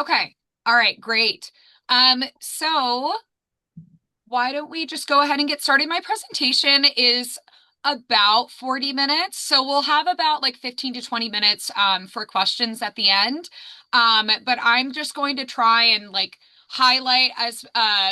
Okay. All right, great. So why don't we just go ahead and get started? My presentation is about 40 minutes, so we'll have about like 15 to 20 minutes for questions at the end. But I'm just going to try and like highlight as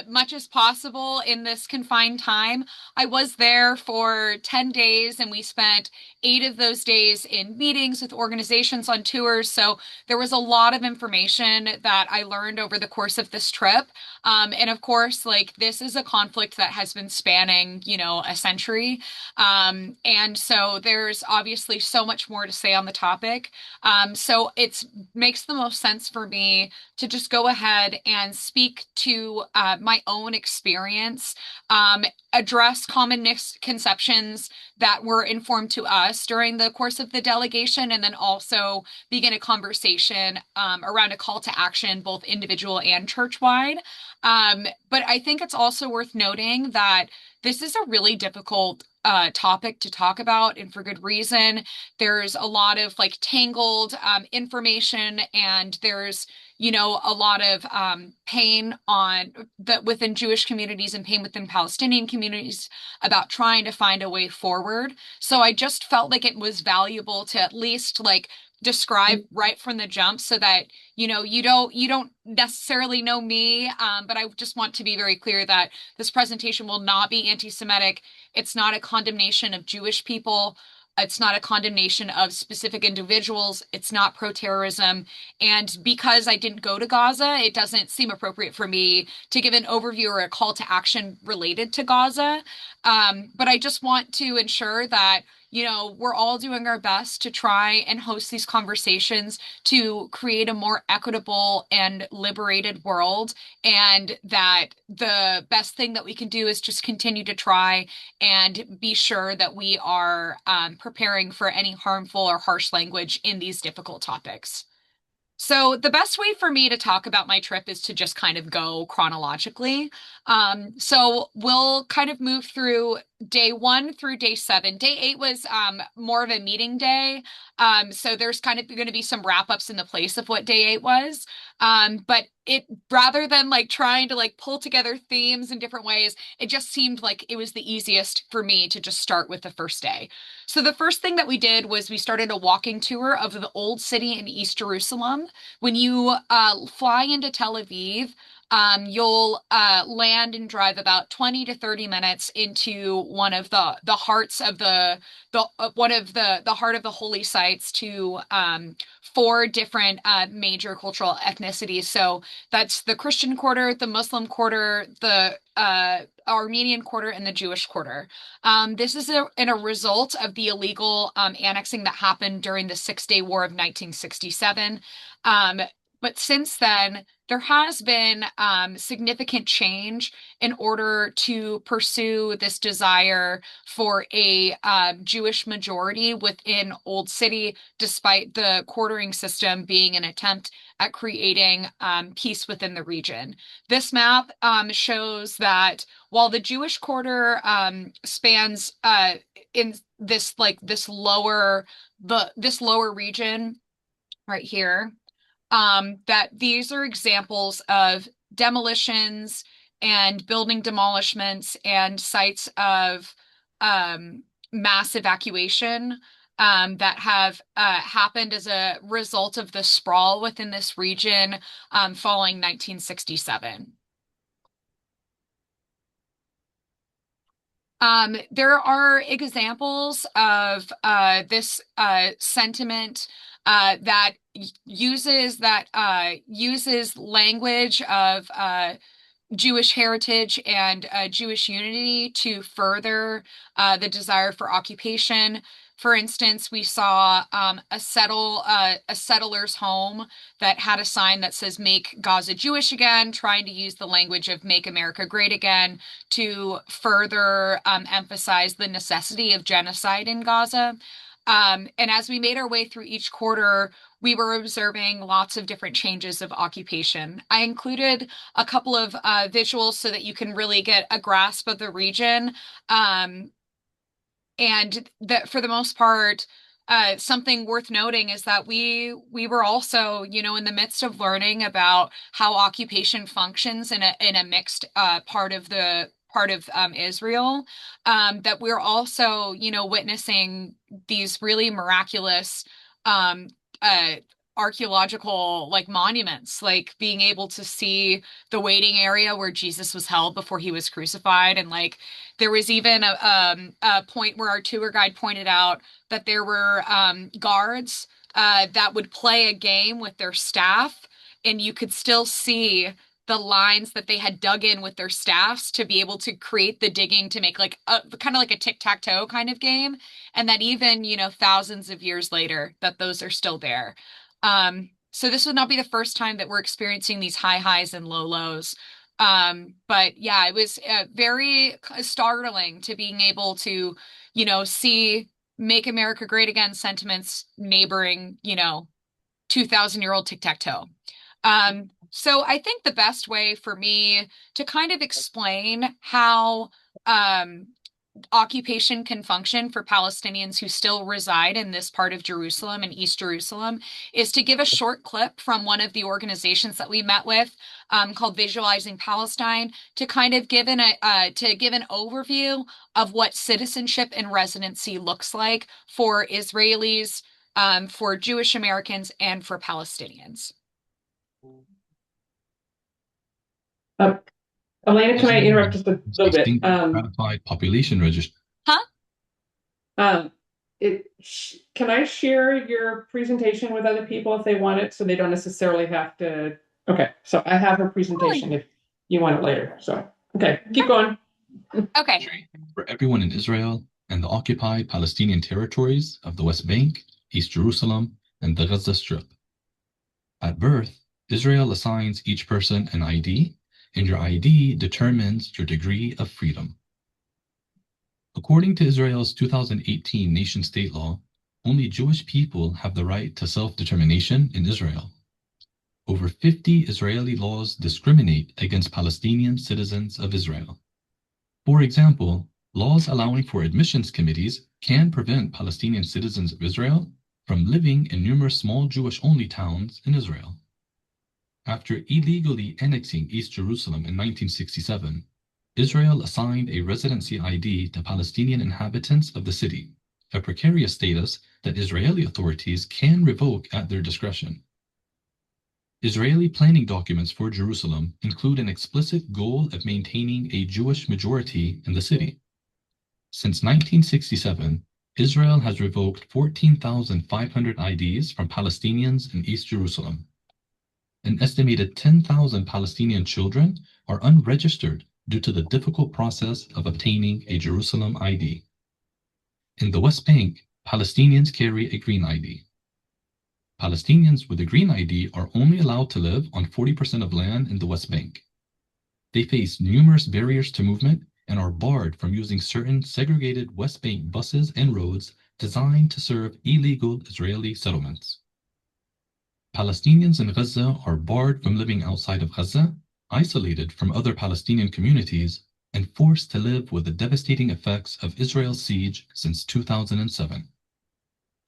much as possible in this confined time. I was there for 10 days and we spent 8 of those days in meetings with organizations on tours. So there was a lot of information that I learned over the course of this trip. And of course, like this is a conflict that has been spanning, a century. And so there's obviously so much more to say on the topic. So it makes the most sense for me to just go ahead and speak to my own experience, address common misconceptions that were informed to us during the course of the delegation, and then also begin a conversation around a call to action, both individual and church-wide. But I think it's also worth noting that this is a really difficult topic to talk about, and for good reason. There's a lot of like tangled information, and there's a lot of pain on that within Jewish communities and pain within Palestinian communities about trying to find a way forward. So I just felt like it was valuable to at least like describe right from the jump so that you don't necessarily know me, but I just want to be very clear that this presentation will not be anti-Semitic. It's not a condemnation of Jewish people. It's not a condemnation of specific individuals. It's not pro-terrorism. And because I didn't go to Gaza, it doesn't seem appropriate for me to give an overview or a call to action related to Gaza. But I just want to ensure that we're all doing our best to try and host these conversations to create a more equitable and liberated world, and that the best thing that we can do is just continue to try and be sure that we are preparing for any harmful or harsh language in these difficult topics. So the best way for me to talk about my trip is to just kind of go chronologically. So we'll kind of move through day 1 through day 7. Day 8 was more of a meeting day. So there's kind of going to be some wrap ups in the place of what day 8 was. But it rather than like trying to like pull together themes in different ways, it just seemed like it was the easiest for me to just start with the first day. So the first thing that we did was we started a walking tour of the old city in East Jerusalem. When you fly into Tel Aviv, you'll land and drive about 20 to 30 minutes into one of the hearts of the one of the heart of the holy sites to four different major cultural ethnicities. So that's the Christian quarter, the Muslim quarter, the Armenian quarter, and the Jewish quarter. This is in a result of the illegal annexing that happened during the Six-Day War of 1967. Um, but since then, there has been significant change in order to pursue this desire for a Jewish majority within Old City, despite the quartering system being an attempt at creating peace within the region. This map shows that while the Jewish quarter spans in this lower region right here, that these are examples of demolitions and building demolishments and sites of mass evacuation that have happened as a result of the sprawl within this region following 1967. There are examples of this sentiment that uses language of Jewish heritage and Jewish unity to further the desire for occupation. For instance, we saw a settler's home that had a sign that says "Make Gaza Jewish Again," trying to use the language of "Make America Great Again" to further emphasize the necessity of genocide in Gaza. And as we made our way through each quarter, we were observing lots of different changes of occupation. I included a couple of visuals so that you can really get a grasp of the region. And that for the most part, something worth noting is that we were also, in the midst of learning about how occupation functions in a mixed part of Israel, that we're also, witnessing these really miraculous um, uh, archaeological like monuments, like being able to see the waiting area where Jesus was held before he was crucified, and like there was even a point where our tour guide pointed out that there were guards that would play a game with their staff, and you could still see the lines that they had dug in with their staffs to be able to create the digging to make like a kind of like a tic-tac-toe kind of game. And that even, thousands of years later, that those are still there. So this would not be the first time that we're experiencing these high highs and low lows. But yeah, it was very startling to being able to, see Make America Great Again sentiments neighboring, 2,000-year-old tic-tac-toe. So I think the best way for me to kind of explain how um, occupation can function for Palestinians who still reside in this part of Jerusalem and East Jerusalem is to give a short clip from one of the organizations that we met with, called Visualizing Palestine, to kind of give to give an overview of what citizenship and residency looks like for Israelis, for Jewish Americans, and for Palestinians. Uh, Allayna, can I Israel interrupt has just a little bit? existing ratified population register. Huh? Um, can I share your presentation with other people if they want it, so they don't necessarily have to? Okay, so I have a presentation if you want it later. So, okay, keep going. Okay. For everyone in Israel and the occupied Palestinian territories of the West Bank, East Jerusalem, and the Gaza Strip. At birth, Israel assigns each person an ID, and your ID determines your degree of freedom. According to Israel's 2018 nation-state law, only Jewish people have the right to self-determination in Israel. Over 50 Israeli laws discriminate against Palestinian citizens of Israel. For example, laws allowing for admissions committees can prevent Palestinian citizens of Israel from living in numerous small Jewish-only towns in Israel. After illegally annexing East Jerusalem in 1967, Israel assigned a residency ID to Palestinian inhabitants of the city, a precarious status that Israeli authorities can revoke at their discretion. Israeli planning documents for Jerusalem include an explicit goal of maintaining a Jewish majority in the city. Since 1967, Israel has revoked 14,500 IDs from Palestinians in East Jerusalem. An estimated 10,000 Palestinian children are unregistered due to the difficult process of obtaining a Jerusalem ID. In the West Bank, Palestinians carry a green ID. Palestinians with a green ID are only allowed to live on 40% of land in the West Bank. They face numerous barriers to movement and are barred from using certain segregated West Bank buses and roads designed to serve illegal Israeli settlements. Palestinians in Gaza are barred from living outside of Gaza, isolated from other Palestinian communities, and forced to live with the devastating effects of Israel's siege since 2007.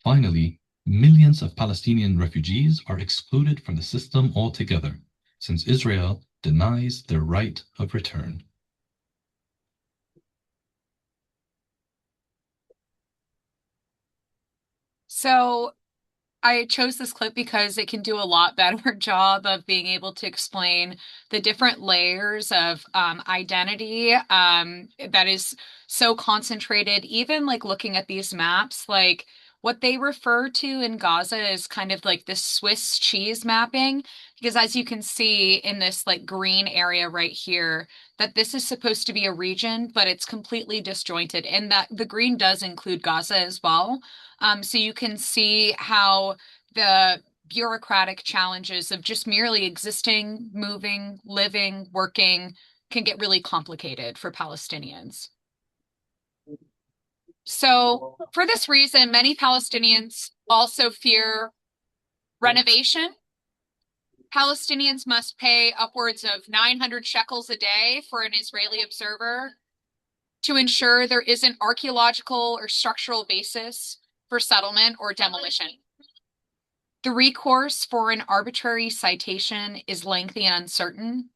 Finally, millions of Palestinian refugees are excluded from the system altogether, since Israel denies their right of return. So I chose this clip because it can do a lot better job of being able to explain the different layers of identity that is so concentrated. Even like looking at these maps, like what they refer to in Gaza is kind of like this Swiss cheese mapping, because as you can see in this like green area right here, that this is supposed to be a region, but it's completely disjointed, and that the green does include Gaza as well. So you can see how the bureaucratic challenges of just merely existing, moving, living, working can get really complicated for Palestinians. So, for this reason, many Palestinians also fear renovation. Palestinians must pay upwards of 900 shekels a day for an Israeli observer to ensure there isn't archaeological or structural basis for settlement or demolition. The recourse for an arbitrary citation is lengthy and uncertain.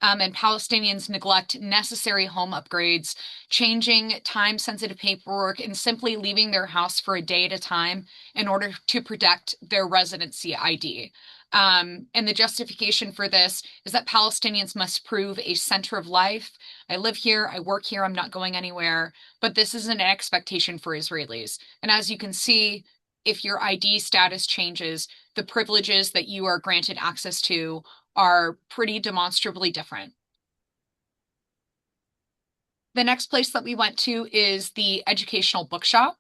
And Palestinians neglect necessary home upgrades, changing time-sensitive paperwork, and simply leaving their house for a day at a time in order to protect their residency ID. And the justification for this is that Palestinians must prove a center of life. I live here, I work here, I'm not going anywhere. But this is an expectation for Israelis. And as you can see, if your ID status changes, the privileges that you are granted access to are pretty demonstrably different. The next place that we went to is the Educational Bookshop.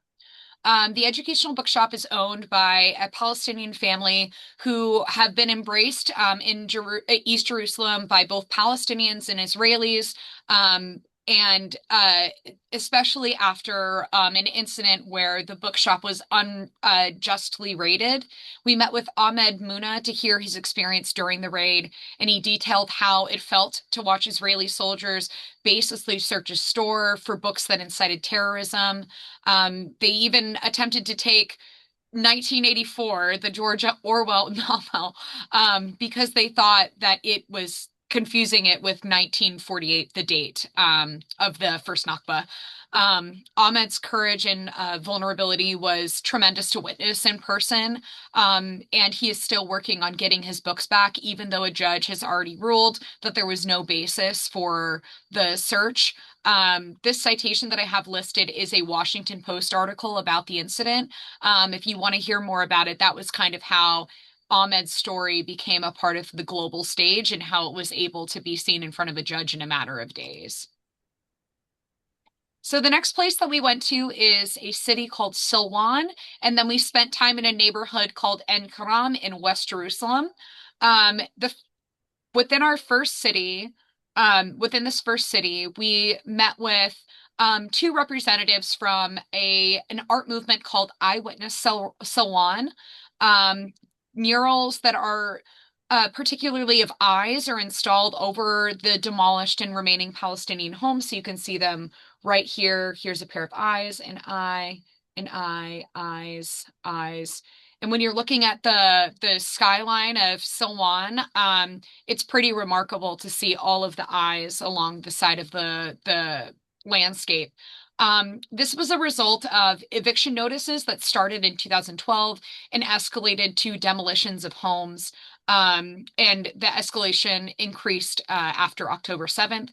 The Educational Bookshop is owned by a Palestinian family who have been embraced in East Jerusalem by both Palestinians and Israelis. And especially after an incident where the bookshop was unjustly raided. We met with Ahmed Muna to hear his experience during the raid, and he detailed how it felt to watch Israeli soldiers baselessly search a store for books that incited terrorism. They even attempted to take 1984, the George Orwell novel, because they thought that it was confusing it with 1948, the date of the first Nakba. Ahmed's courage and vulnerability was tremendous to witness in person, and he is still working on getting his books back, even though a judge has already ruled that there was no basis for the search. This citation that I have listed is a Washington Post article about the incident. If you want to hear more about it, that was kind of how Ahmed's story became a part of the global stage and how it was able to be seen in front of a judge in a matter of days. So the next place that we went to is a city called Silwan, and then we spent time in a neighborhood called En Karam in West Jerusalem. Within our first city, within this first city, we met with two representatives from an art movement called Eyewitness Silwan. Murals that are particularly of eyes are installed over the demolished and remaining Palestinian homes. So you can see them right here. Here's a pair of eyes, an eye, eyes, eyes. And when you're looking at the skyline of Silwan, it's pretty remarkable to see all of the eyes along the side of the landscape. This was a result of eviction notices that started in 2012 and escalated to demolitions of homes. And the escalation increased after October 7th.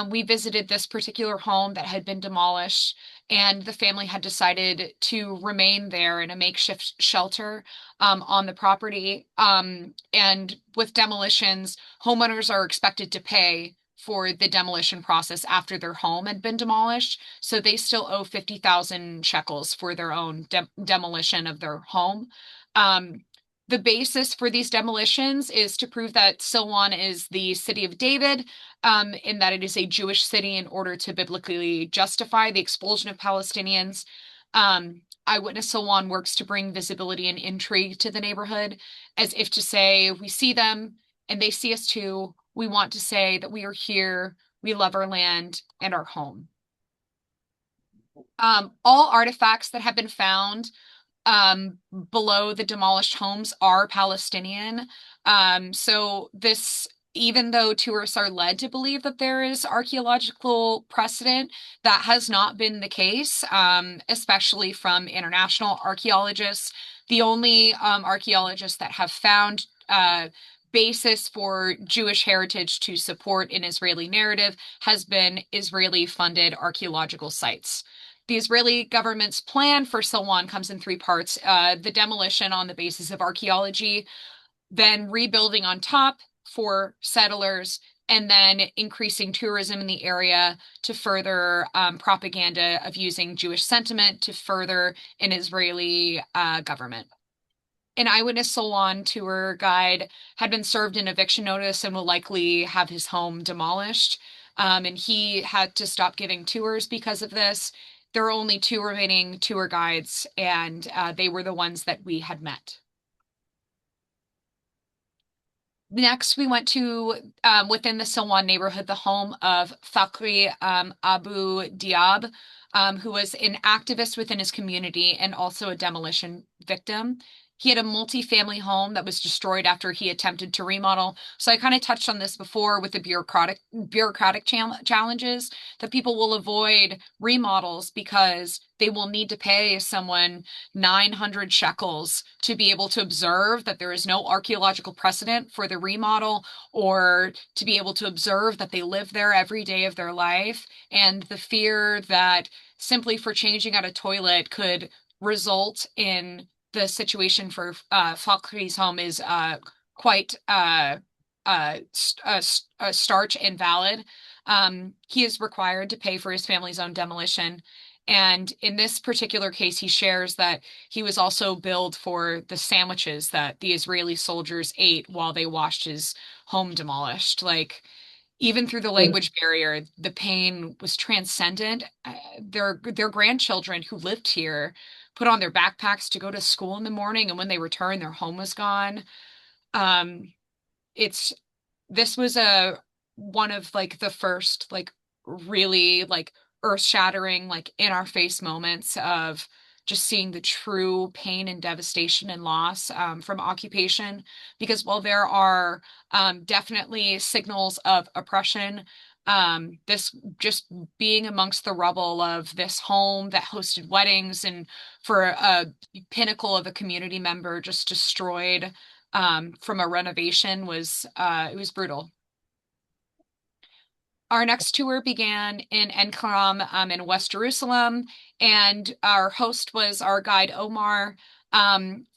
We visited this particular home that had been demolished, and the family had decided to remain there in a makeshift shelter on the property. And with demolitions, homeowners are expected to pay for the demolition process after their home had been demolished. So they still owe 50,000 shekels for their own demolition of their home. The basis for these demolitions is to prove that Silwan is the city of David, in that it is a Jewish city in order to biblically justify the expulsion of Palestinians. Eyewitness Silwan works to bring visibility and intrigue to the neighborhood, as if to say, we see them and they see us too. We want to say that we are here, we love our land and our home. All artifacts that have been found below the demolished homes are Palestinian. So this, even though tourists are led to believe that there is archaeological precedent, that has not been the case, especially from international archaeologists. The only archaeologists that have found basis for Jewish heritage to support an Israeli narrative has been Israeli-funded archaeological sites. The Israeli government's plan for Silwan comes in three parts: the demolition on the basis of archaeology, then rebuilding on top for settlers, and then increasing tourism in the area to further propaganda of using Jewish sentiment to further an Israeli government. An Eyewitness Silwan tour guide had been served an eviction notice and will likely have his home demolished. And he had to stop giving tours because of this. There are only two remaining tour guides, and they were the ones that we had met. Next, we went to within the Silwan neighborhood, the home of Fakhri Abu Diab, who was an activist within his community and also a demolition victim. He had a multi-family home that was destroyed after he attempted to remodel. So I kind of touched on this before with the bureaucratic challenges that people will avoid remodels because they will need to pay someone 900 shekels to be able to observe that there is no archaeological precedent for the remodel, or to be able to observe that they live there every day of their life, and the fear that simply for changing out a toilet could result in the situation for Fakhri's home is quite starch invalid. He is required to pay for his family's own demolition. And in this particular case, he shares that he was also billed for the sandwiches that the Israeli soldiers ate while they watched his home demolished. Like, even through the language barrier, the pain was transcendent. Their grandchildren who lived here put on their backpacks to go to school in the morning, and when they returned, their home was gone. Um, it's this was a one of like the first like really like earth-shattering like in our face moments of just seeing the true pain and devastation and loss from occupation, because while there are definitely signals of oppression, this just being amongst the rubble of this home that hosted weddings and for a pinnacle of a community member just destroyed from a renovation was it was brutal. Our next tour began in En-Karam in West Jerusalem, and our host was our guide Omar.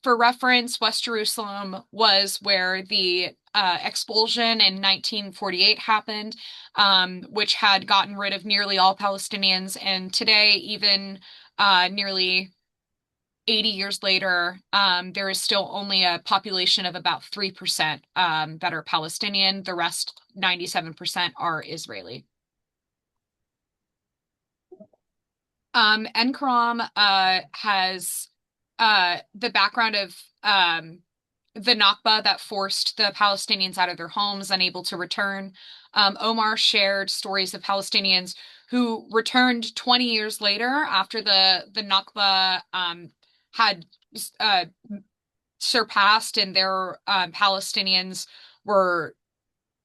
For reference, West Jerusalem was where the expulsion in 1948 happened, which had gotten rid of nearly all Palestinians. And today, even nearly 80 years later, there is still only a population of about 3% that are Palestinian. The rest, 97%, are Israeli. Enkaram has the background of the Nakba that forced the Palestinians out of their homes, unable to return. Omar shared stories of Palestinians who returned 20 years later after the Nakba had uh, surpassed, and their Palestinians were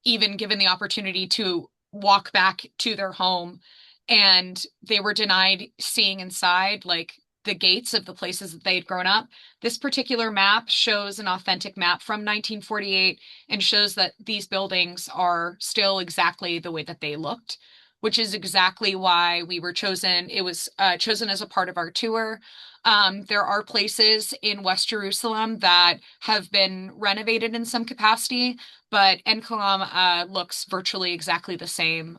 even given the opportunity to walk back to their home, and they were denied seeing inside like the gates of the places that they'd grown up. This particular map shows an authentic map from 1948 and shows that these buildings are still exactly the way that they looked, which is exactly why we were chosen. It was chosen as a part of our tour. There are places in West Jerusalem that have been renovated in some capacity, but Enkalam looks virtually exactly the same.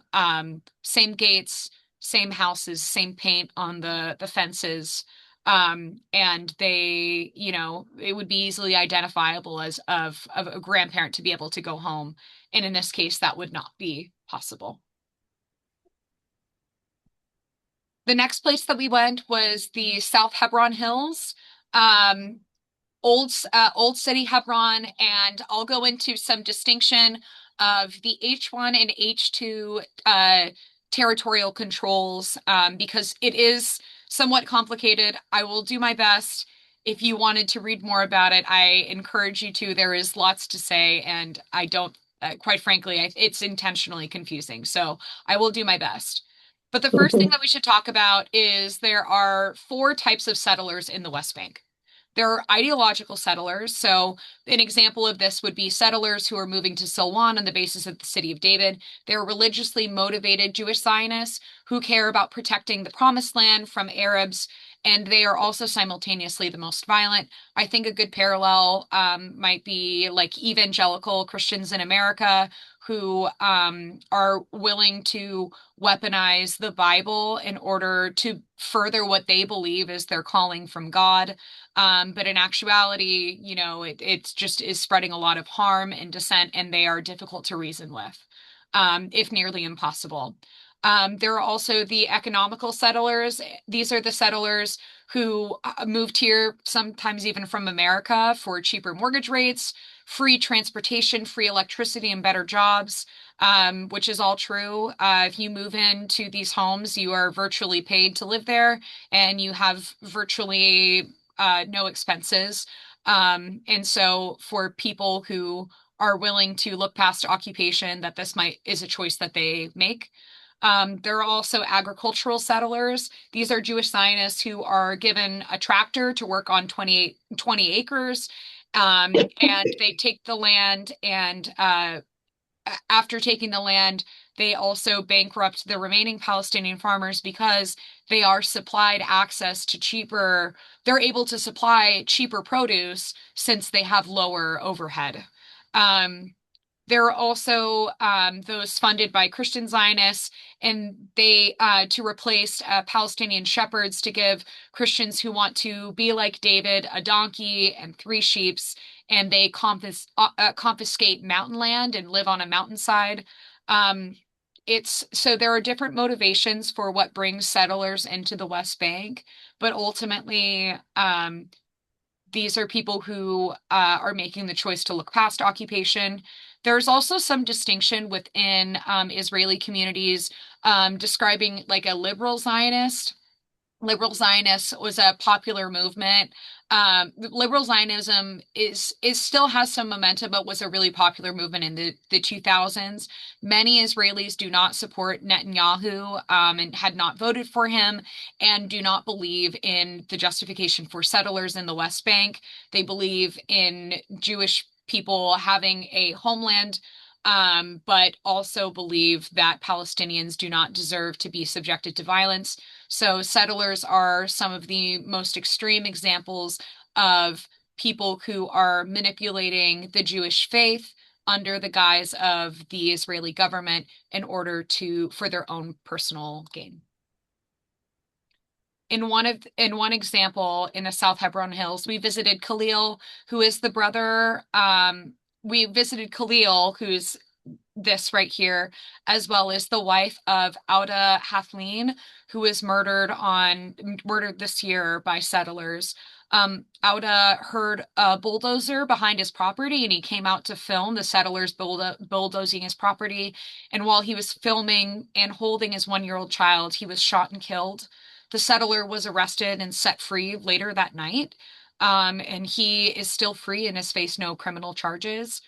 Same gates, same houses, same paint on the fences. And they, it would be easily identifiable as of a grandparent to be able to go home. And in this case, that would not be possible. The next place that we went was the South Hebron Hills. Um, Old City Hebron, and I'll go into some distinction of the H1 and H2 territorial controls because it is somewhat complicated. I will do my best. If you wanted to read more about it, I encourage you to. There is lots to say, and I don't, quite frankly, it's intentionally confusing. So I will do my best. But the first thing that we should talk about is there are four types of settlers in the West Bank. There are ideological settlers. So an example of this would be settlers who are moving to Silwan on the basis of the city of David. They're religiously motivated Jewish Zionists who care about protecting the promised land from Arabs, and they are also simultaneously the most violent. I think a good parallel might be like evangelical Christians in America who are willing to weaponize the Bible in order to further what they believe is their calling from God. But in actuality, it just is spreading a lot of harm and dissent, and they are difficult to reason with, if nearly impossible. There are also the economical settlers. These are the settlers who moved here, sometimes even from America, for cheaper mortgage rates, free transportation, free electricity, and better jobs, which is all true. If you move into these homes, you are virtually paid to live there, and you have virtually no expenses. And so for people who are willing to look past occupation, that this might is a choice that they make. There are also agricultural settlers. These are Jewish Zionists who are given a tractor to work on 20 acres. And they take the land, and after taking the land, they also bankrupt the remaining Palestinian farmers because they are supplied access to cheaper, they're able to supply cheaper produce since they have lower overhead. Um, there are also those funded by Christian Zionists, and they to replace Palestinian shepherds to give Christians who want to be like David a donkey and three sheep, and they confiscate mountain land and live on a mountainside. Um, it's so there are different motivations for what brings settlers into the West Bank, but ultimately, these are people who are making the choice to look past occupation. There's also some distinction within Israeli communities describing like a liberal Zionist. Liberal Zionist was a popular movement. Liberal Zionism is still has some momentum, but was a really popular movement in the 2000s. Many Israelis do not support Netanyahu and had not voted for him, and do not believe in the justification for settlers in the West Bank. They believe in Jewish people having a homeland, but also believe that Palestinians do not deserve to be subjected to violence. So settlers are some of the most extreme examples of people who are manipulating the Jewish faith under the guise of the Israeli government in order for their own personal gain. In one example in the South Hebron Hills, we visited Khalil, who is the brother. We visited Khalil, who's this right here, as well as the wife of Auda Hathlin, who was murdered this year by settlers. Auda heard a bulldozer behind his property, and he came out to film the settlers bulldozing his property. And while he was filming and holding his 1-year-old child, he was shot and killed. The settler was arrested and set free later that night. And he is still free and has faced no criminal charges.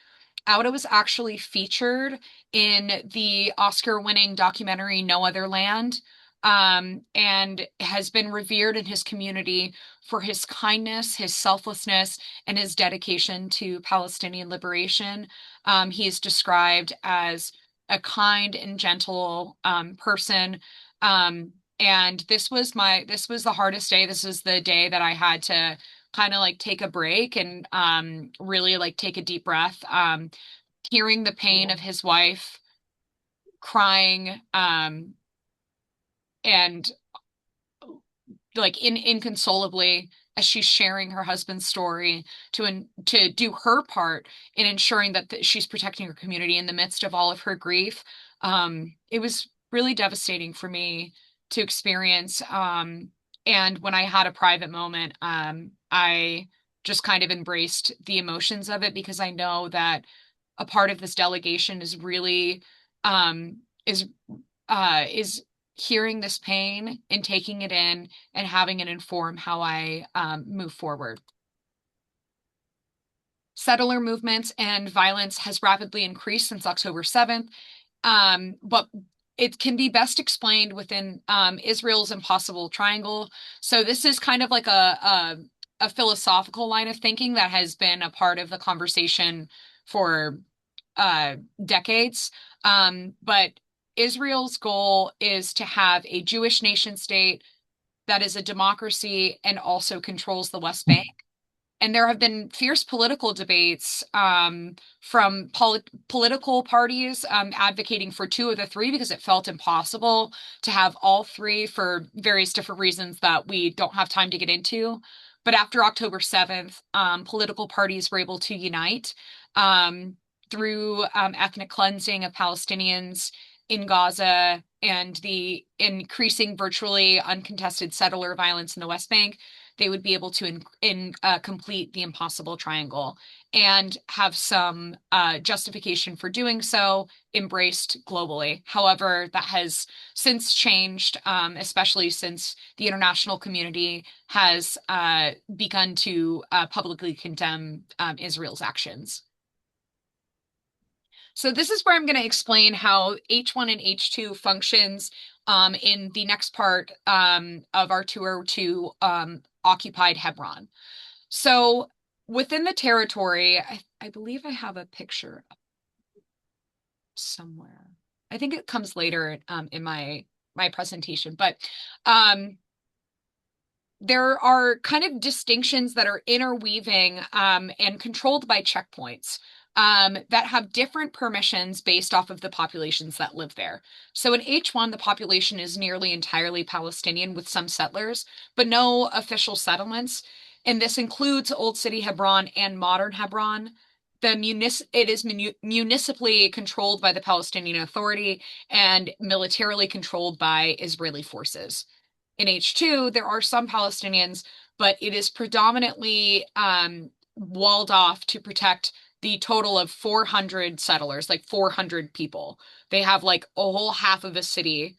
Auda was actually featured in the Oscar-winning documentary No Other Land, and has been revered in his community for his kindness, his selflessness, and his dedication to Palestinian liberation. He is described as a kind and gentle person. And this was the hardest day. This was the day that I had to kind of like take a break and really like take a deep breath. Hearing the pain of his wife crying and like inconsolably as she's sharing her husband's story to do her part in ensuring that she's protecting her community in the midst of all of her grief. It was really devastating for me to experience. And when I had a private moment, I just kind of embraced the emotions of it, because I know that a part of this delegation is really is hearing this pain and taking it in and having it inform how I move forward. Settler movements and violence has rapidly increased since October 7th, but it can be best explained within Israel's impossible triangle. So this is kind of like a philosophical line of thinking that has been a part of the conversation for decades. But Israel's goal is to have a Jewish nation state that is a democracy and also controls the West Bank. And there have been fierce political debates from political parties advocating for two of the three, because it felt impossible to have all three for various different reasons that we don't have time to get into. But after October 7th, political parties were able to unite through ethnic cleansing of Palestinians in Gaza and the increasing virtually uncontested settler violence in the West Bank. They would be able to complete the impossible triangle. and have some justification for doing so embraced globally. However, that has since changed, especially since the international community has begun to publicly condemn Israel's actions. So this is where I'm going to explain how H1 and H2 functions in the next part of our tour to occupied Hebron. So within the territory, I believe I have a picture somewhere. I think it comes later in my presentation, but there are kind of distinctions that are interweaving and controlled by checkpoints that have different permissions based off of the populations that live there. So in H1, the population is nearly entirely Palestinian with some settlers, but no official settlements. And this includes Old City Hebron and modern Hebron. It is municipally controlled by the Palestinian Authority and militarily controlled by Israeli forces. In H2, there are some Palestinians, but it is predominantly walled off to protect the total of 400 settlers, like 400 people. They have like a whole half of a city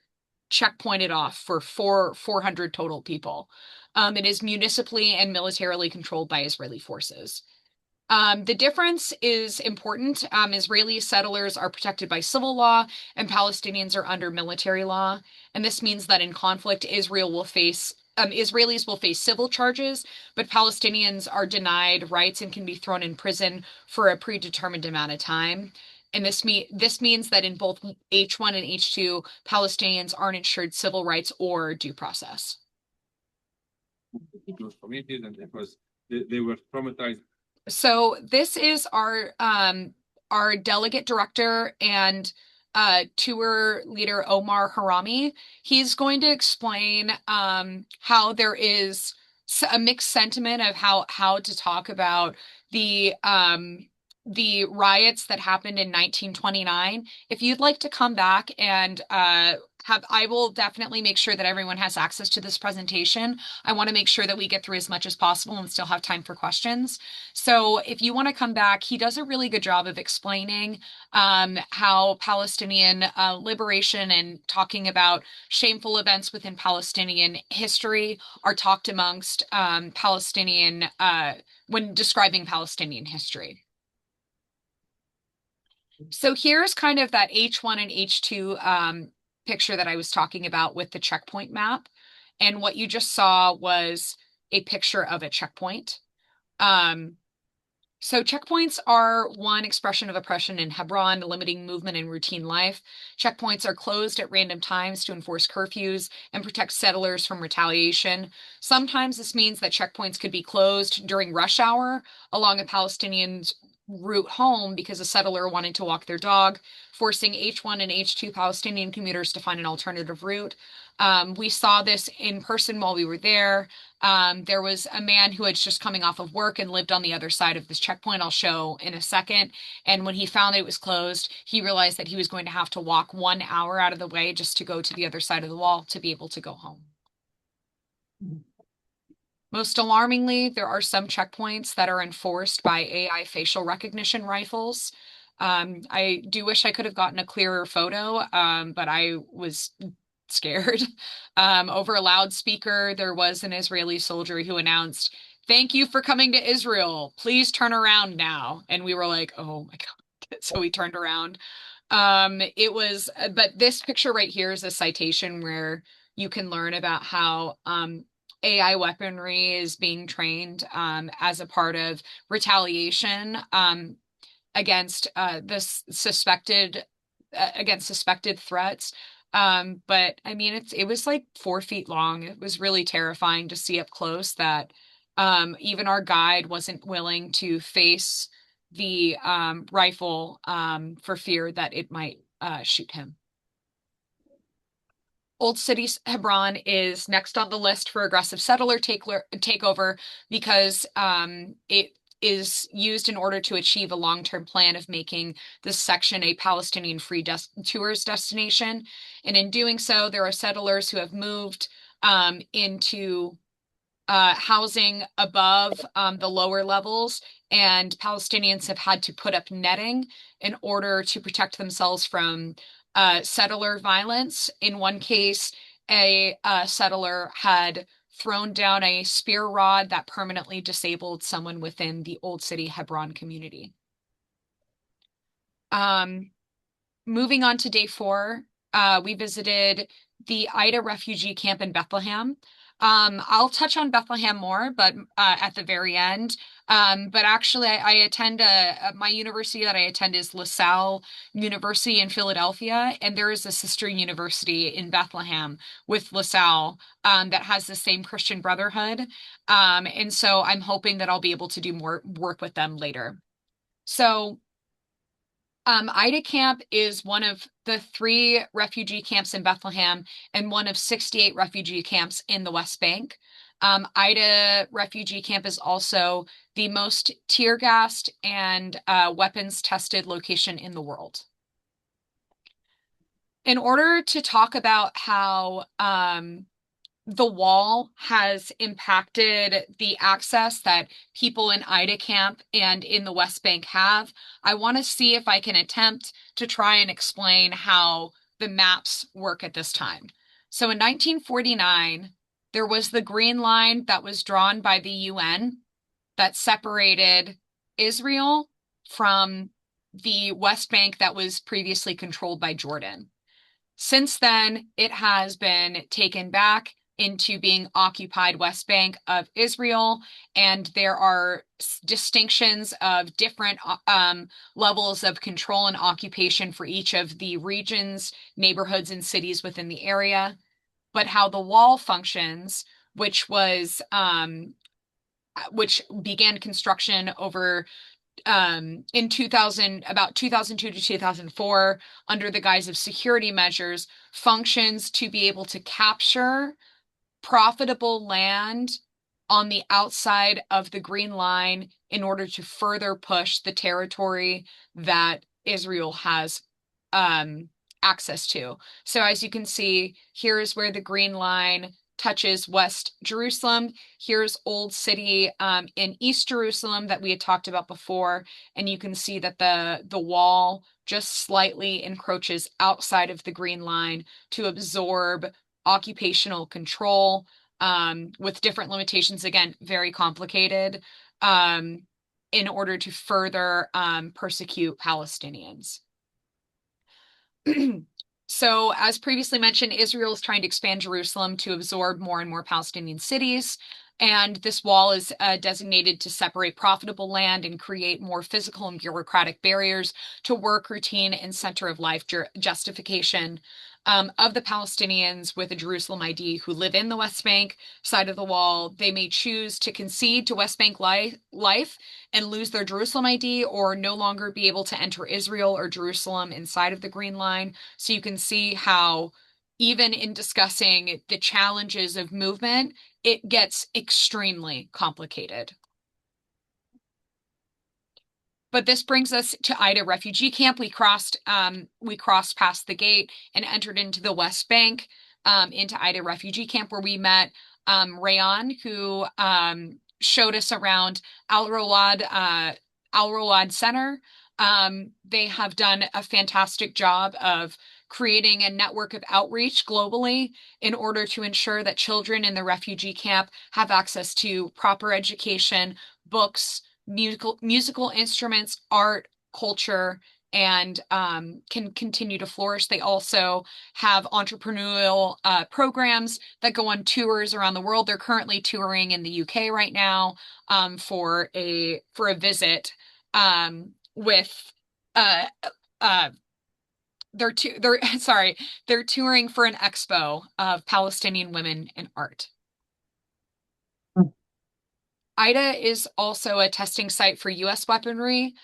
checkpointed off for 400 total people. It is municipally and militarily controlled by Israeli forces. The difference is important. Israeli settlers are protected by civil law, and Palestinians are under military law. And this means that in conflict, Israelis will face civil charges, but Palestinians are denied rights and can be thrown in prison for a predetermined amount of time. And this means that in both H1 and H2, Palestinians aren't ensured civil rights or due process. Those communities, and they were traumatized. So this is our delegate director and tour leader Omar Harami. He's going to explain how there is a mixed sentiment of how to talk about the riots that happened in 1929. If you'd like to come back and I will definitely make sure that everyone has access to this presentation. I want to make sure that we get through as much as possible and still have time for questions. So if you want to come back, he does a really good job of explaining how Palestinian liberation and talking about shameful events within Palestinian history are talked amongst Palestinian when describing Palestinian history. So here's kind of that H1 and H2 picture that I was talking about with the checkpoint map. And what you just saw was a picture of a checkpoint. So checkpoints are one expression of oppression in Hebron, limiting movement and routine life. Checkpoints are closed at random times to enforce curfews and protect settlers from retaliation. Sometimes this means that checkpoints could be closed during rush hour along a Palestinian's route home because a settler wanted to walk their dog, forcing H1 and H2 Palestinian commuters to find an alternative route. We saw this in person while we were there. There was a man who had just coming off of work and lived on the other side of this checkpoint I'll show in a second. And when he found it was closed, he realized that he was going to have to walk 1 hour out of the way just to go to the other side of the wall to be able to go home. Most alarmingly, there are some checkpoints that are enforced by AI facial recognition rifles. I do wish I could have gotten a clearer photo, but I was scared. Over a loudspeaker, there was an Israeli soldier who announced, "Thank you for coming to Israel. Please turn around now." And we were like, "Oh my God." So we turned around. But this picture right here is a citation where you can learn about how AI weaponry is being trained as a part of retaliation against suspected threats. But I mean, it was like 4 feet long. It was really terrifying to see up close that even our guide wasn't willing to face the rifle for fear that it might shoot him. Old City Hebron is next on the list for aggressive settler takeover because it is used in order to achieve a long-term plan of making this section a Palestinian free tourist destination. And in doing so, there are settlers who have moved into housing above the lower levels, and Palestinians have had to put up netting in order to protect themselves from settler violence. In one case, a settler had thrown down a spear rod that permanently disabled someone within the Old City Hebron community. Moving on to day 4, we visited the Ida refugee camp in Bethlehem. I'll touch on Bethlehem more, but at the very end. But actually, I attend my university that I attend is LaSalle University in Philadelphia, and there is a sister university in Bethlehem with LaSalle that has the same Christian Brotherhood. And so I'm hoping that I'll be able to do more work with them later. So Ida Camp is one of the 3 refugee camps in Bethlehem and one of 68 refugee camps in the West Bank. Ida Refugee Camp is also the most tear gassed and weapons tested location in the world. In order to talk about how the wall has impacted the access that people in Ida Camp and in the West Bank have, I want to see if I can attempt to try and explain how the maps work at this time. So in 1949, there was the green line that was drawn by the UN that separated Israel from the West Bank that was previously controlled by Jordan. Since then, it has been taken back into being occupied West Bank of Israel, and there are distinctions of different levels of control and occupation for each of the regions, neighborhoods, and cities within the area. But how the wall functions, which began construction over in 2000, about 2002 to 2004, under the guise of security measures, functions to be able to capture profitable land on the outside of the Green Line in order to further push the territory that Israel has access to. So as you can see, here is where the Green Line touches West Jerusalem. Here's Old City in East Jerusalem that we had talked about before, and you can see that the wall just slightly encroaches outside of the Green Line to absorb occupational control with different limitations, again, very complicated, in order to further persecute Palestinians. So, as previously mentioned, Israel is trying to expand Jerusalem to absorb more and more Palestinian cities. And this wall is designated to separate profitable land and create more physical and bureaucratic barriers to work, routine, and center of life justification of the Palestinians with a Jerusalem ID who live in the West Bank side of the wall. They may choose to concede to West Bank life and lose their Jerusalem ID, or no longer be able to enter Israel or Jerusalem inside of the Green Line. So you can see how, even in discussing the challenges of movement, it gets extremely complicated. But this brings us to Ida Refugee Camp. We crossed past the gate and entered into the West Bank, into Ida Refugee Camp, where we met Rayan, who showed us around Al Rawad Center. They have done a fantastic job of creating a network of outreach globally in order to ensure that children in the refugee camp have access to proper education, books, musical instruments, art, culture, and can continue to flourish. They also have entrepreneurial programs that go on tours around the world. They're currently touring in the UK right now for a visit with they're touring for an expo of Palestinian women in art. Ida is also a testing site for U.S. weaponry.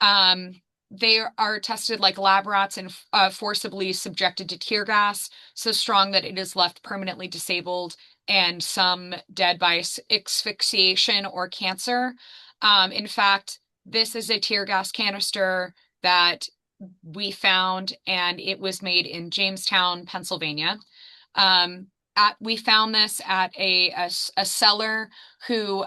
They are tested like lab rats and forcibly subjected to tear gas, so strong that it is left permanently disabled, and some dead by asphyxiation or cancer. In fact, this is a tear gas canister that we found, and it was made in Jamestown, Pennsylvania. we found this at a seller who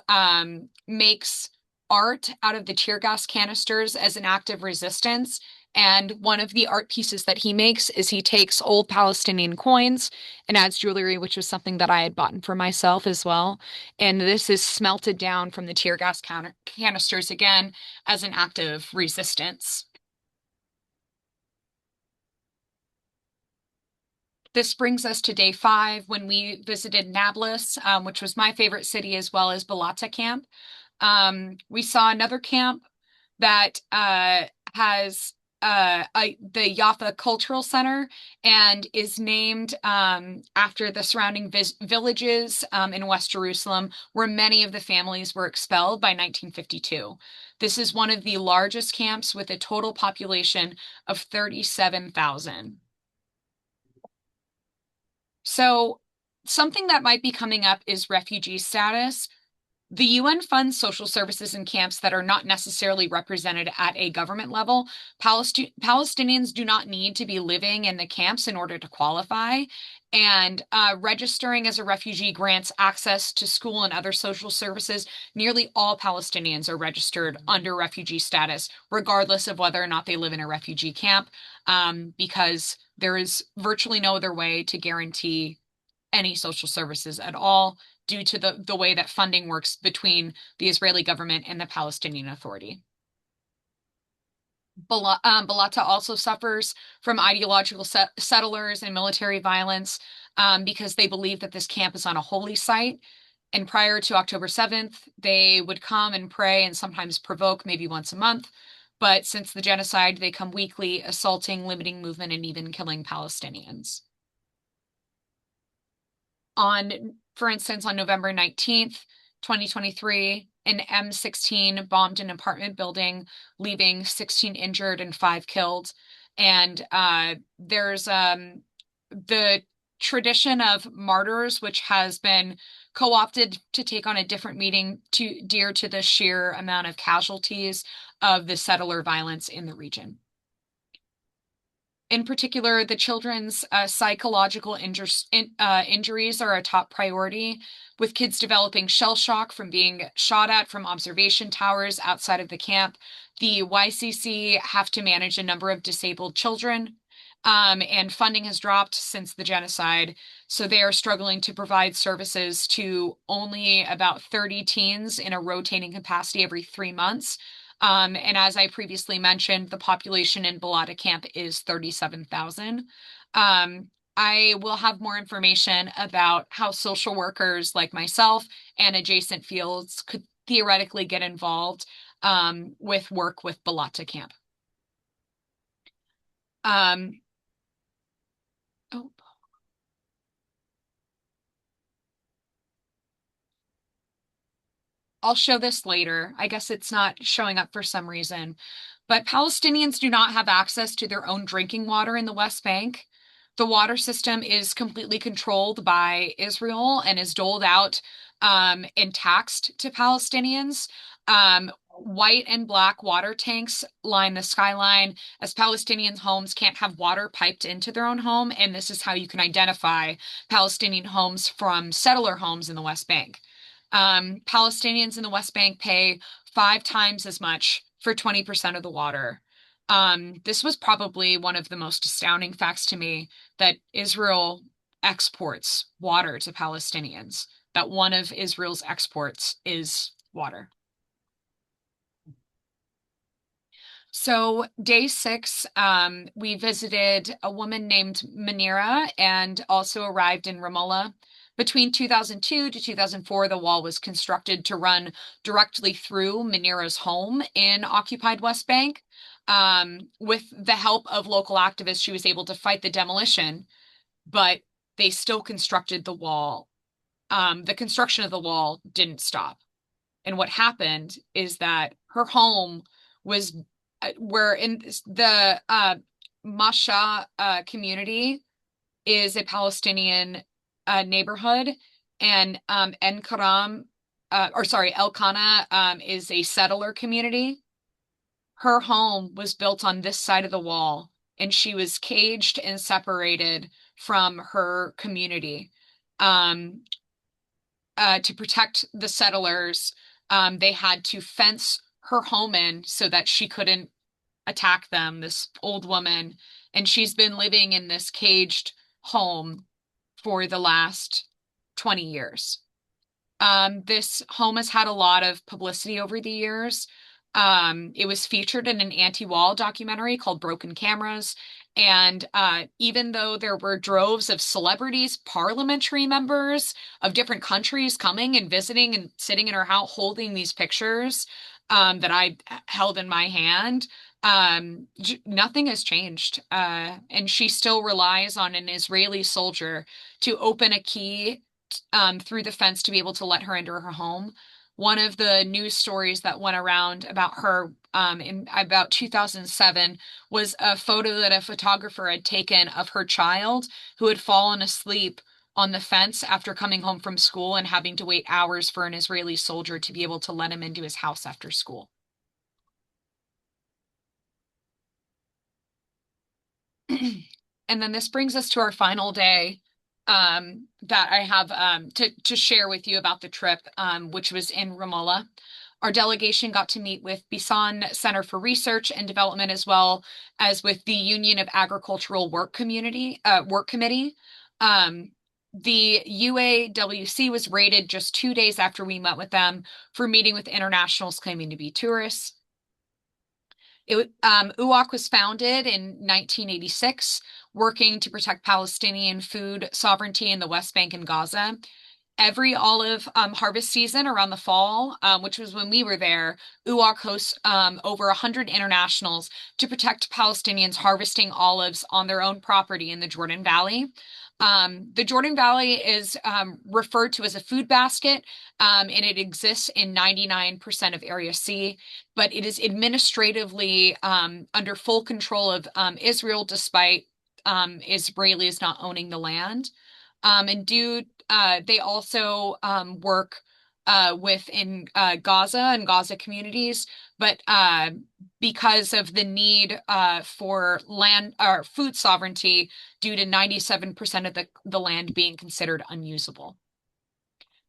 makes art out of the tear gas canisters as an act of resistance. And one of the art pieces that he makes is he takes old Palestinian coins and adds jewelry, which was something that I had bought for myself as well. And this is smelted down from the tear gas canisters again as an act of resistance. This brings us to day 5 when we visited Nablus, which was my favorite city, as well as Balata camp. We saw another camp that has the Yafa Cultural Center and is named after the surrounding villages in West Jerusalem, where many of the families were expelled by 1952. This is one of the largest camps with a total population of 37,000. So something that might be coming up is refugee status. The UN funds social services in camps that are not necessarily represented at a government level. Palestinians do not need to be living in the camps in order to qualify. And registering as a refugee grants access to school and other social services. Nearly all Palestinians are registered under refugee status, regardless of whether or not they live in a refugee camp, because there is virtually no other way to guarantee any social services at all due to the way that funding works between the Israeli government and the Palestinian Authority. Balata also suffers from ideological settlers and military violence because they believe that this camp is on a holy site. And prior to October 7th, they would come and pray and sometimes provoke maybe once a month. But since the genocide, they come weekly, assaulting, limiting movement, and even killing Palestinians. For instance, on November 19th, 2023, an M16 bombed an apartment building, leaving 16 injured and 5 killed. And there's the tradition of martyrs, which has been co-opted to take on a different meaning dear to the sheer amount of casualties of the settler violence in the region. In particular, the children's psychological injuries are a top priority, with kids developing shell shock from being shot at from observation towers outside of the camp. The YCC have to manage a number of disabled children, and funding has dropped since the genocide, so they are struggling to provide services to only about 30 teens in a rotating capacity every 3 months. And as I previously mentioned, the population in Balata camp is 37,000. I will have more information about how social workers like myself and adjacent fields could theoretically get involved with work with Balata camp. I'll show this later. I guess it's not showing up for some reason. But Palestinians do not have access to their own drinking water in the West Bank. The water system is completely controlled by Israel and is doled out and taxed to Palestinians. White and black water tanks line the skyline, as Palestinians' homes can't have water piped into their own home, and this is how you can identify Palestinian homes from settler homes in the West Bank. Palestinians in the West Bank pay 5 times as much for 20% of the water. This was probably one of the most astounding facts to me, that Israel exports water to Palestinians, that one of Israel's exports is water. So day 6, we visited a woman named Manira and also arrived in Ramallah. Between 2002 to 2004, the wall was constructed to run directly through Manira's home in occupied West Bank. With the help of local activists, she was able to fight the demolition, but they still constructed the wall. The construction of the wall didn't stop. And what happened is that her home was where in the Masha community is a Palestinian neighborhood, and El Kana is a settler community. Her home was built on this side of the wall, and she was caged and separated from her community. to protect the settlers, they had to fence her home in so that she couldn't attack them, this old woman. And she's been living in this caged home for the last 20 years. This home has had a lot of publicity over the years. It was featured in an anti-wall documentary called Broken Cameras. And even though there were droves of celebrities, parliamentary members of different countries coming and visiting and sitting in her house holding these pictures that I held in my hand, nothing has changed. And she still relies on an Israeli soldier to open a key through the fence to be able to let her into her home. One of the news stories that went around about her in about 2007 was a photo that a photographer had taken of her child who had fallen asleep on the fence after coming home from school and having to wait hours for an Israeli soldier to be able to let him into his house after school. And then this brings us to our final day that I have to share with you about the trip, which was in Ramallah. Our delegation got to meet with Bisan Center for Research and Development, as well as with the Union of Agricultural Work Committee. The UAWC was raided just 2 days after we met with them for meeting with internationals claiming to be tourists. UOC was founded in 1986, working to protect Palestinian food sovereignty in the West Bank and Gaza. Every olive harvest season around the fall, which was when we were there, UOC hosts over 100 internationals to protect Palestinians harvesting olives on their own property in the Jordan Valley. The Jordan Valley is referred to as a food basket, and it exists in 99% of Area C, but it is administratively under full control of Israel, despite Israelis not owning the land. They also work within Gaza and Gaza communities, but because of the need for land or food sovereignty due to 97% of the land being considered unusable.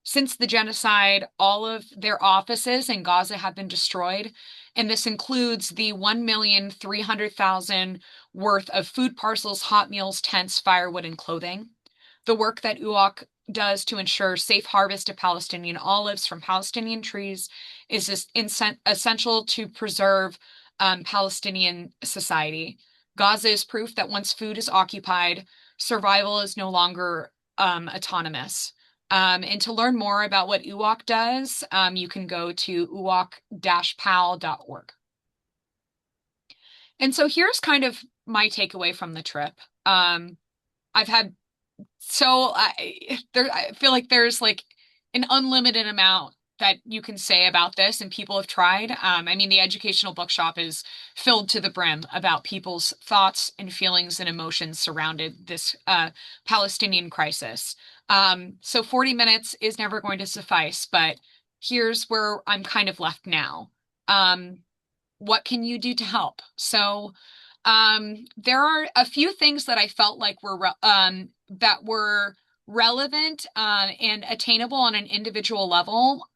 Since the genocide, all of their offices in Gaza have been destroyed, and this includes the 1,300,000 worth of food parcels, hot meals, tents, firewood, and clothing. The work that UOC does to ensure safe harvest of Palestinian olives from Palestinian trees is essential to preserve Palestinian society. Gaza is proof that once food is occupied, survival is no longer autonomous. And to learn more about what UOC does, you can go to uoc-pal.org. And so here's kind of my takeaway from the trip. I feel like there's like an unlimited amount that you can say about this, and people have tried. I mean, the educational bookshop is filled to the brim about people's thoughts and feelings and emotions surrounded this Palestinian crisis. So 40 minutes is never going to suffice, but here's where I'm kind of left now. What can you do to help? So there are a few things that I felt like were relevant and attainable on an individual level.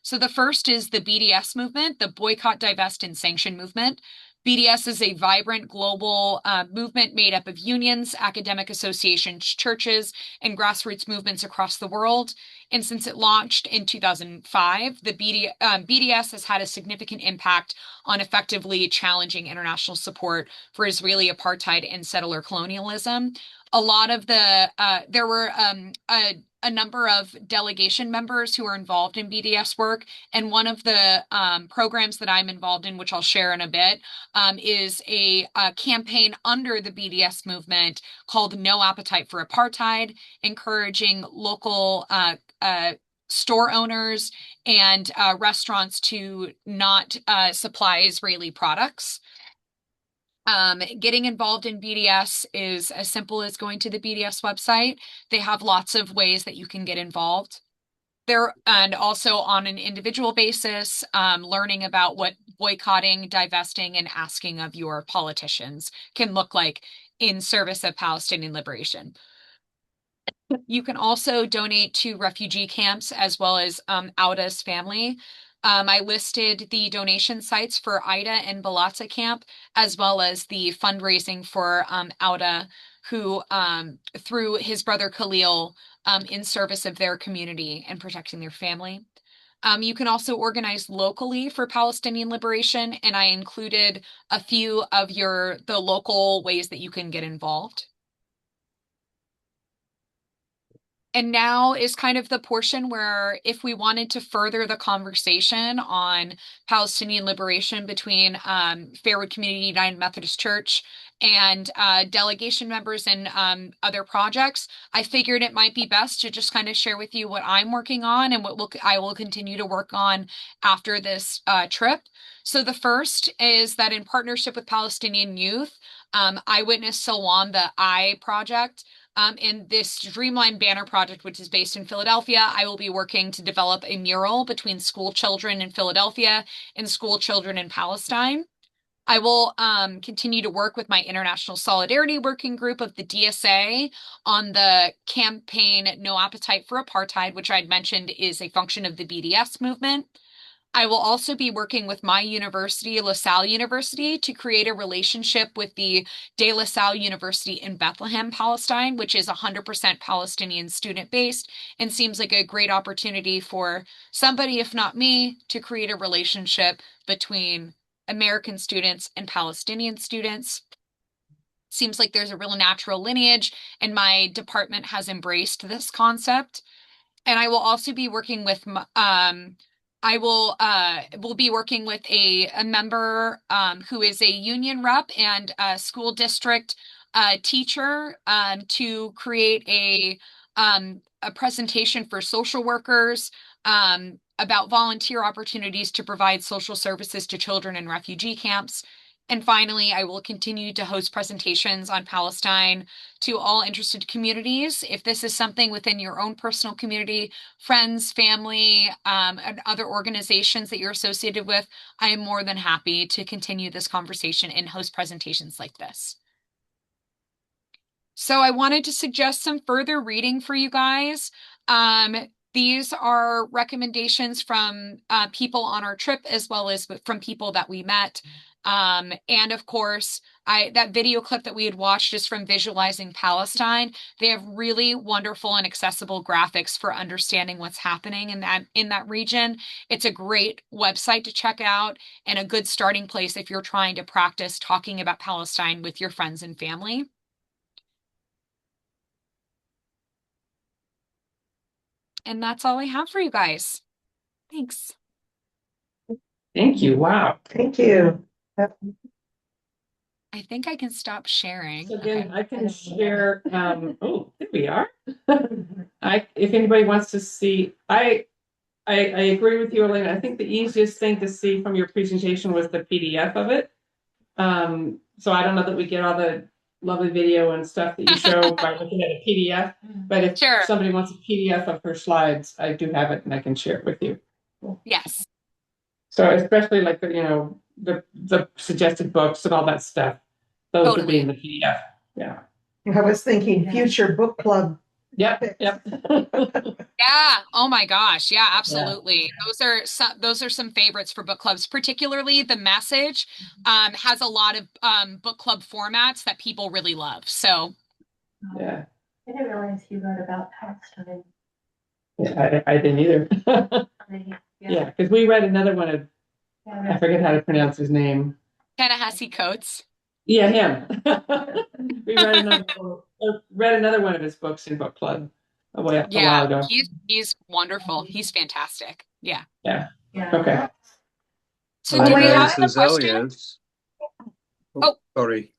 So the first is the BDS movement, the Boycott, Divest, and Sanction movement. BDS is a vibrant global movement made up of unions, academic associations, churches, and grassroots movements across the world. And since it launched in 2005, the BDS has had a significant impact on effectively challenging international support for Israeli apartheid and settler colonialism. A lot of there were a number of delegation members who are involved in BDS work. And one of the programs that I'm involved in, which I'll share in a bit, is a campaign under the BDS movement called No Appetite for Apartheid, encouraging local store owners and restaurants to not supply Israeli products. Getting involved in BDS is as simple as going to the BDS website. They have lots of ways that you can get involved there, and also on an individual basis, learning about what boycotting, divesting, and asking of your politicians can look like in service of Palestinian liberation. You can also donate to refugee camps as well as Auda's family. I listed the donation sites for Ida and Balatza camp, as well as the fundraising for Auda, who, through his brother Khalil, in service of their community and protecting their family. You can also organize locally for Palestinian liberation, and I included a few of the local ways that you can get involved. And now is kind of the portion where if we wanted to further the conversation on Palestinian liberation between Fairwood Community United Methodist Church and delegation members and other projects, I figured it might be best to just kind of share with you what I'm working on and I will continue to work on after this trip. So the first is that in partnership with Palestinian youth, Eyewitness Silwan, the I Project, in this Dreamline Banner Project, which is based in Philadelphia, I will be working to develop a mural between school children in Philadelphia and school children in Palestine. I will continue to work with my International Solidarity Working Group of the DSA on the campaign No Appetite for Apartheid, which I'd mentioned is a function of the BDS movement. I will also be working with my university, LaSalle University, to create a relationship with the De La Salle University in Bethlehem, Palestine, which is 100% Palestinian student based and seems like a great opportunity for somebody, if not me, to create a relationship between American students and Palestinian students. Seems like there's a real natural lineage, and my department has embraced this concept. And I will also be working with I will be working with a member who is a union rep and a school district teacher to create a presentation for social workers about volunteer opportunities to provide social services to children in refugee camps. And finally, I will continue to host presentations on Palestine to all interested communities. If this is something within your own personal community, friends, family, and other organizations that you're associated with, I am more than happy to continue this conversation and host presentations like this. So I wanted to suggest some further reading for you guys. These are recommendations from people on our trip as well as from people that we met. And of course, that video clip that we had watched is from Visualizing Palestine. They have really wonderful and accessible graphics for understanding what's happening in that region. It's a great website to check out and a good starting place if you're trying to practice talking about Palestine with your friends and family. And that's all I have for you guys. Thanks. Thank you. Wow. Thank you. I think I can stop sharing. So again, Okay. I can share. Oh, there we are. If anybody wants to see, I agree with you, Allayna. I think the easiest thing to see from your presentation was the PDF of it. So I don't know that we get all the lovely video and stuff that you show by looking at a PDF, but if Sure. somebody wants a PDF of her slides, I do have it and I can share it with you. Yes. So especially like the suggested books and all that stuff, those would be Totally. in the PDF. Yeah. I was thinking future book club. Yep. Yeah. Oh my gosh. Yeah, absolutely. Those are some favorites for book clubs, particularly The Message has a lot of book club formats that people really love. So Yeah. I didn't realize you wrote about Palestine. Yeah, I didn't either. Yeah, because we read another one of, I forget how to pronounce his name. Ta-Nehisi Coates. Yeah, him. We read another one of his books in book club a while ago. He's wonderful. He's fantastic. Yeah. Yeah. Okay. So do we have This is a question? Elias. Oh. Sorry.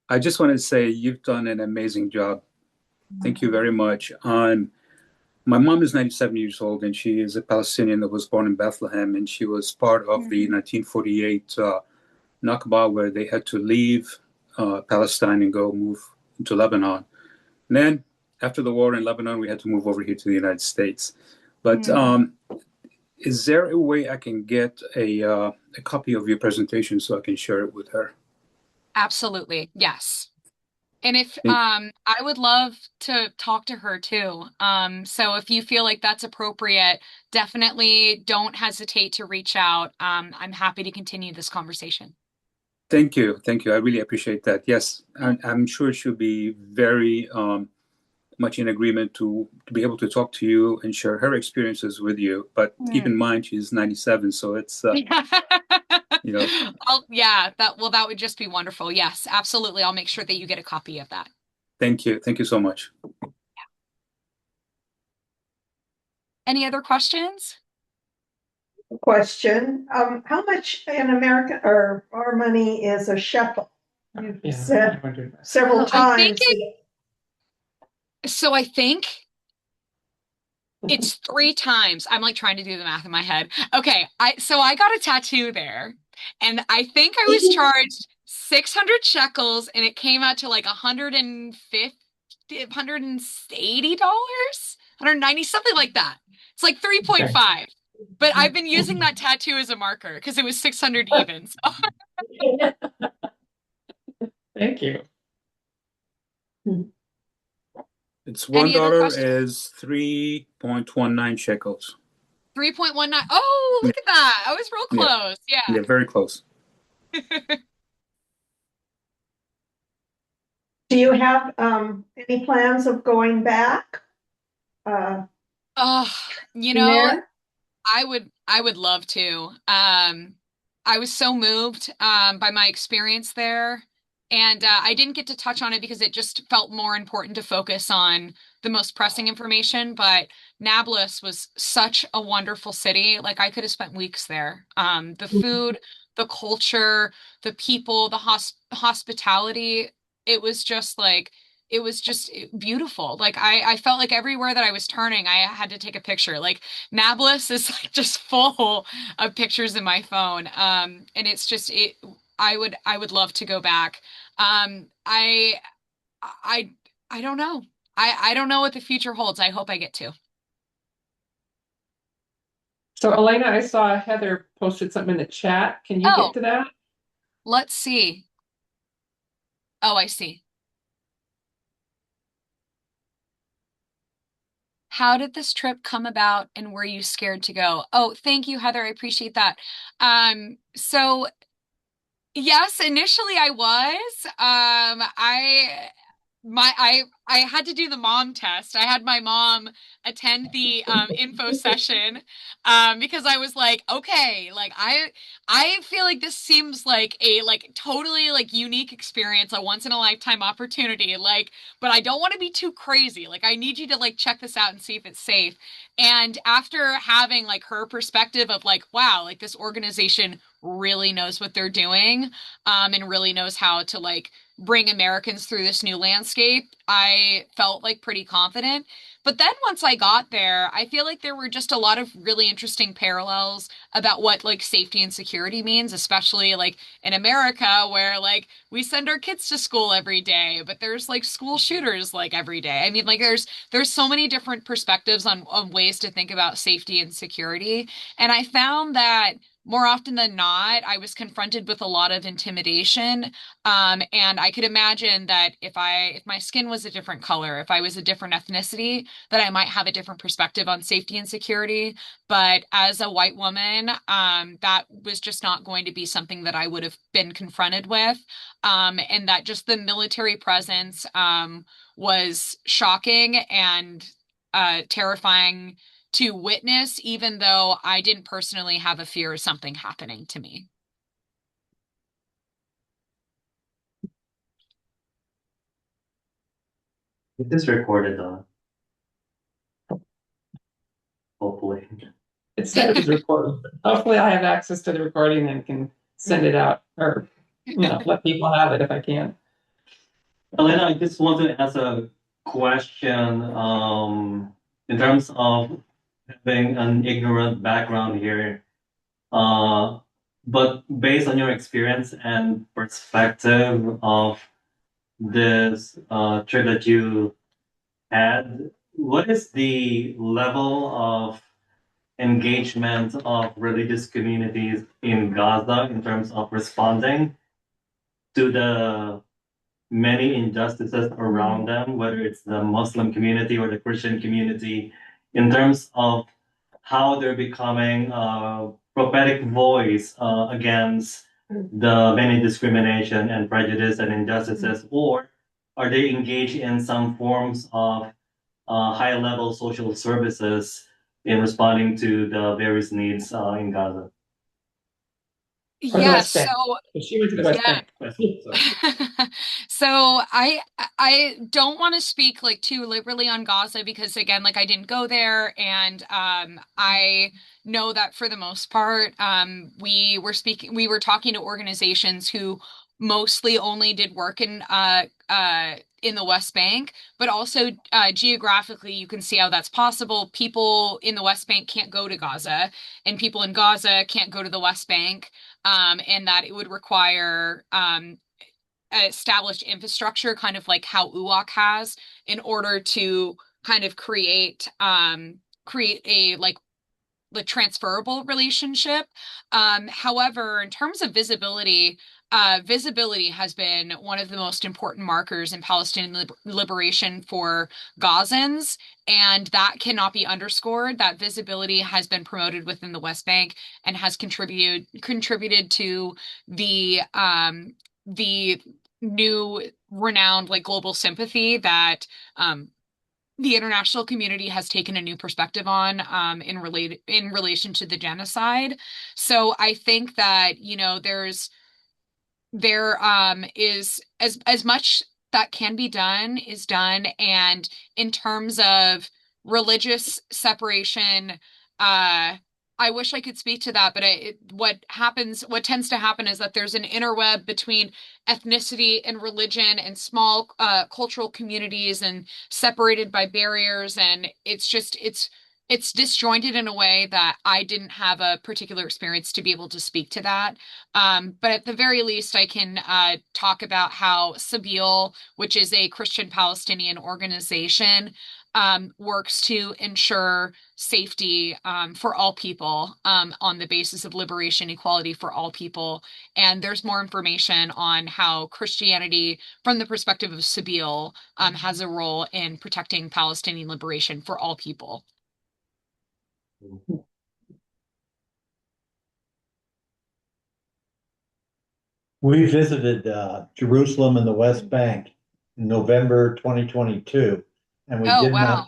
I just want to say you've done an amazing job. Thank you very much. My mom is 97 years old, and she is a Palestinian that was born in Bethlehem, and she was part of the 1948 Nakba, where they had to leave Palestine and go move to Lebanon. And then after the war in Lebanon, we had to move over here to the United States. But is there a way I can get a copy of your presentation so I can share it with her? Absolutely. Yes. And if Thank- I would love to talk to her too. So if you feel like that's appropriate, definitely don't hesitate to reach out. I'm happy to continue this conversation. Thank you. Thank you. I really appreciate that. Yes, I'm sure she'll be very much in agreement to be able to talk to you and share her experiences with you. But keep in mind, she's 97, so it's, you know, Yeah, that would just be wonderful. Yes, absolutely. I'll make sure that you get a copy of that. thank you. Thank you so much. Any other questions? Question, how much in America or our money is a shekel? You Yeah, said I wondered that. several I think times. I think it's 3 times. I'm like trying to do the math in my head. Okay, I got a tattoo there, and I think I was charged 600 shekels, and it came out to like 150, $180, 190, something like that. It's like 3.5. But I've been using that tattoo as a marker because it was 600 even. So. Thank you. It's Any other $1 questions? is 3.19 shekels. 3.19. Oh, Yeah, look at that. I was real yeah, close. yeah, very close. Do you have any plans of going back Oh, you in know, there? I would love to. I was so moved by my experience there, and I didn't get to touch on it because it just felt more important to focus on the most pressing information. But Nablus was such a wonderful city. Like I could have spent weeks there. The food, the culture, the people, the hospitality. It was just like it was just beautiful. Like I felt like everywhere that I was turning, I had to take a picture. Like Nablus is like just full of pictures in my phone. And it's just it I would love to go back. I I don't know. I don't know what the future holds. I hope I get to. So Allayna, I saw Heather posted something in the chat. Can you get Oh, to that? let's see. Oh, I see. How did this trip come about and were you scared to go? Oh, thank you, Heather. I appreciate that. So yes, initially I was. I had to do the mom test. I had my mom attend the info session because I was like, okay, like I feel like this seems like a like totally like unique experience, a once in a lifetime opportunity. Like, but I don't want to be too crazy. Like, I need you to like check this out and see if it's safe. And after having like her perspective of like, wow, like this organization really knows what they're doing, and really knows how to like bring Americans through this new landscape, I felt like pretty confident. But then once I got there, I feel like there were just a lot of really interesting parallels about what like safety and security means, especially like in America where like we send our kids to school every day, but there's like school shooters like every day. I mean, like there's so many different perspectives on ways to think about safety and security. And I found that more often than not, I was confronted with a lot of intimidation. And I could imagine that if my skin was a different color, if I was a different ethnicity, that I might have a different perspective on safety and security. But as a white woman, that was just not going to be something that I would have been confronted with. And that just the military presence was shocking and terrifying to witness, even though I didn't personally have a fear of something happening to me. It is recorded, hopefully. It said it was recorded. Hopefully I have access to the recording and can send it out or, let people have it if I can. Allayna, I just want to ask a question in terms of having an ignorant background here. But based on your experience and perspective of this trip that you had, what is the level of engagement of religious communities in Gaza in terms of responding to the many injustices around them, whether it's the Muslim community or the Christian community, in terms of how they're becoming a prophetic voice against the many discrimination and prejudice and injustices, or are they engaged in some forms of high-level social services in responding to the various needs in Gaza? Or the Yes, West Bank. so She went to the West yeah. Bank. Sorry. So I don't want to speak like too liberally on Gaza because again, like I didn't go there, and I know that for the most part, we were talking to organizations who mostly only did work in the West Bank, but also geographically you can see how that's possible. People in the West Bank can't go to Gaza, and people in Gaza can't go to the West Bank, and that it would require established infrastructure, kind of like how UOC has, in order to kind of create a like the transferable relationship. However, in terms of visibility, visibility has been one of the most important markers in Palestinian liberation for Gazans, and that cannot be underscored. That visibility has been promoted within the West Bank and has contributed to the new renowned like global sympathy that the international community has taken a new perspective on in relation to the genocide. So I think that, you know, there is as much that can be done is done. And in terms of religious separation, I wish I could speak to that, but what tends to happen is that there's an interweb between ethnicity and religion and small cultural communities and separated by barriers, and it's disjointed in a way that I didn't have a particular experience to be able to speak to that. But at the very least, I can talk about how Sabeel, which is a Christian Palestinian organization, works to ensure safety for all people on the basis of liberation, equality for all people. And there's more information on how Christianity, from the perspective of Sabeel, has a role in protecting Palestinian liberation for all people. We visited Jerusalem and the West Bank in November 2022, and Oh, wow.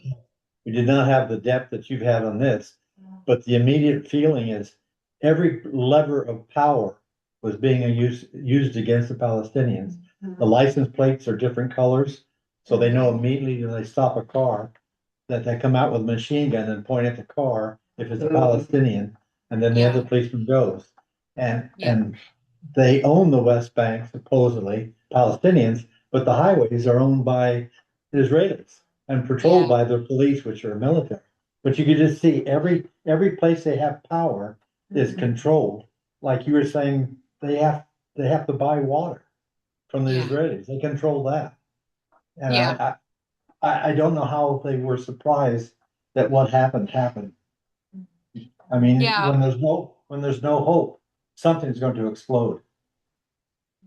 we did not have the depth that you've had on this, but the immediate feeling is every lever of power was being used against the Palestinians. The license plates are different colors, so they know immediately when they stop a car that they come out with a machine gun and point at the car if it's a Palestinian, and then the Yeah. other policeman goes. And Yeah. they own the West Bank, supposedly Palestinians, but the highways are owned by Israelis and patrolled by their police, which are military. But you can just see every place they have power is controlled. Like you were saying, they have to buy water from the Yeah. Israelis. They control that. And Yeah. I don't know how they were surprised that what happened happened. I mean, Yeah. when there's no hope, something's going to explode.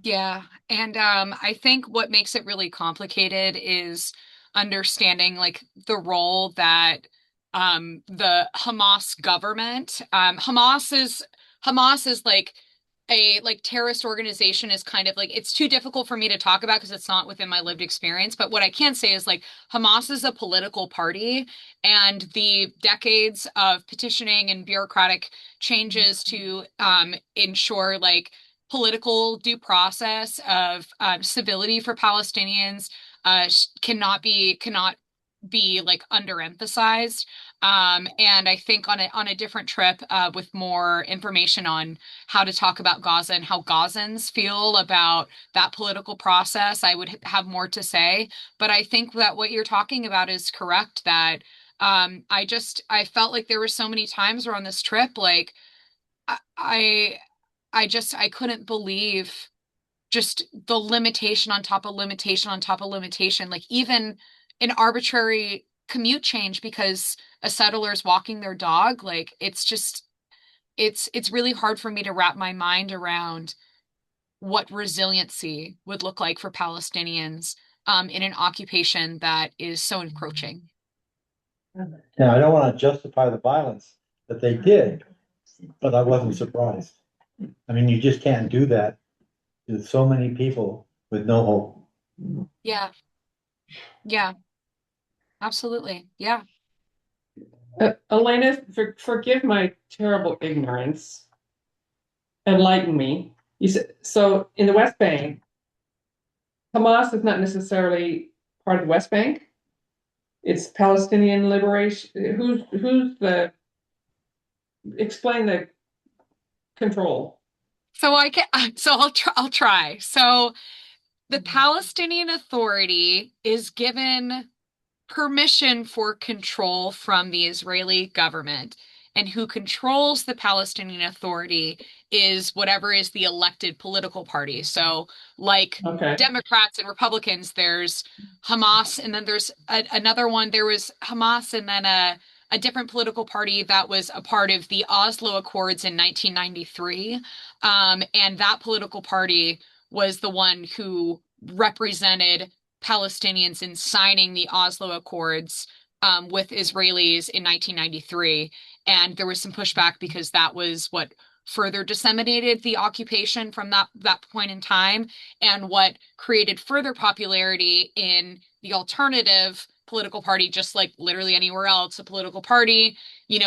Yeah. And I think what makes it really complicated is understanding like the role that the Hamas government, Hamas is like a like terrorist organization, is kind of like, it's too difficult for me to talk about because it's not within my lived experience. But what I can say is like Hamas is a political party, and the decades of petitioning and bureaucratic changes to ensure like political due process of civility for Palestinians cannot be like underemphasized. And I think on a different trip with more information on how to talk about Gaza and how Gazans feel about that political process, I would have more to say. But I think that what you're talking about is correct. That I felt like there were so many times where on this trip, like I I couldn't believe just the limitation on top of limitation on top of limitation, like even an arbitrary commute change because a settler's walking their dog. Like it's just it's really hard for me to wrap my mind around what resiliency would look like for Palestinians in an occupation that is so encroaching. Now, I don't want to justify the violence that they did, but I wasn't surprised. I mean, you just can't do that to so many people with no hope. Yeah. Yeah. Absolutely. Yeah. Allayna, forgive my terrible ignorance. Enlighten me. You said so in the West Bank, Hamas is not necessarily part of the West Bank. It's Palestinian liberation. Who's the explain the control? So I'll try. So the Palestinian Authority is given permission for control from the Israeli government. And who controls the Palestinian Authority is whatever is the elected political party. So, like Okay. Democrats and Republicans, there's Hamas, and then there's another one. There was Hamas, and then a different political party that was a part of the Oslo Accords in 1993. And that political party was the one who represented Palestinians in signing the Oslo Accords with Israelis in 1993. And there was some pushback because that was what further disseminated the occupation from that point in time, and what created further popularity in the alternative political party. Just like literally anywhere else, a political party,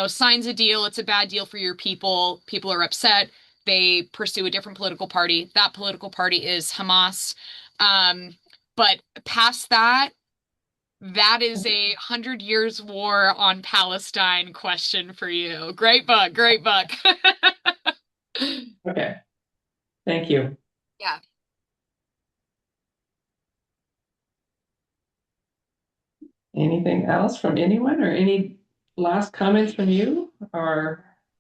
signs a deal. It's a bad deal for your people. People are upset. They pursue a different political party. That political party is Hamas. But past that, that is 100 Years War on Palestine question for you. Great book, great book. Okay. Thank you. Yeah. Anything else from anyone or any last comments from you or